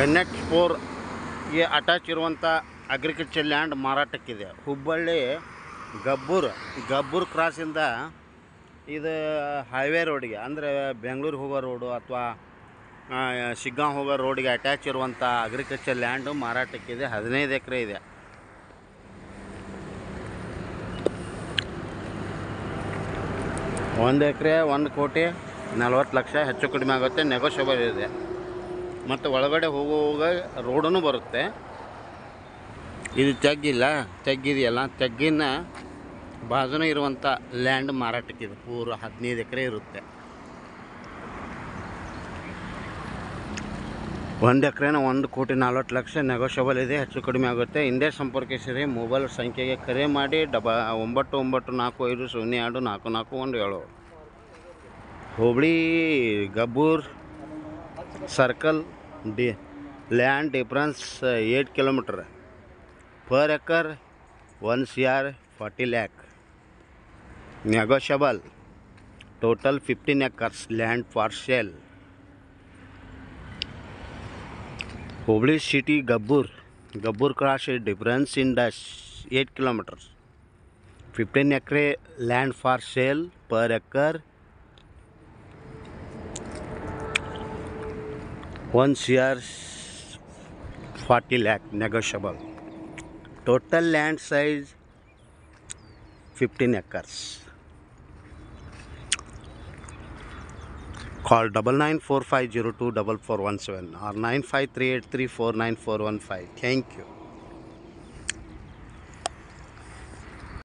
NH4ಗೆ attach ಇರುವಂಥ agriculture land ಮಾರಾಟಕ್ಕಿದೆ. Hubballi Gabbur ಕ್ರಾಸಿಂದ ಇದು highway ರೋಡಿಗೆ, ಅಂದರೆ ಬೆಂಗಳೂರು ಹೋಗೋ ರೋಡು ಅಥವಾ ಶಿಗ್ಗಾಂವ್ ಹೋಗೋ ರೋಡಿಗೆ ಅಟ್ಯಾಚ್ ಇರುವಂಥ ಅಗ್ರಿಕಲ್ಚರ್ ಲ್ಯಾಂಡು ಮಾರಾಟಕ್ಕಿದೆ. 15 ಎಕರೆ ಇದೆ. ಒಂದು ಎಕರೆ 1,40,00,000 ಹೆಚ್ಚು ಕಡಿಮೆ ಆಗುತ್ತೆ. ನೆಗೋಷಿಯಬಲ್ ಇದೆ. ಮತ್ತು ಒಳಗಡೆ ಹೋಗುವಾಗ ರೋಡೂ ಬರುತ್ತೆ. ಇದು ತೆಗ್ಗಿದೆಯಲ್ಲ, ತೆಗ್ಗಿನ ಬಾಜುನೇ ಇರುವಂಥ ಲ್ಯಾಂಡ್ ಮಾರಾಟಕ್ಕಿದೆ. ಪೂರ 15 ಎಕರೆ ಇರುತ್ತೆ. 1 ಎಕರೆನ 1,40,00,000 ನೆಗೋಷಿಯಬಲ್ ಇದೆ. ಹೆಚ್ಚು ಕಡಿಮೆ ಆಗುತ್ತೆ. ಹಿಂದೆ ಸಂಪರ್ಕಿಸಿರಿ. ಮೊಬೈಲ್ ಸಂಖ್ಯೆಗೆ ಕರೆ ಮಾಡಿ 999450024417. Hubballi Gabbur circle land difference 8 kilometre. Per acre 1,40,00,000. Negotiable. Total 15 acres land for sale. Hubli city Gabbur cross difference in the 8 kilometers. 15 acre land for sale. Per acre 1,40,00,000 negotiable. Total land size 15 acres. Call 9945024417 or 9538349415. Thank you.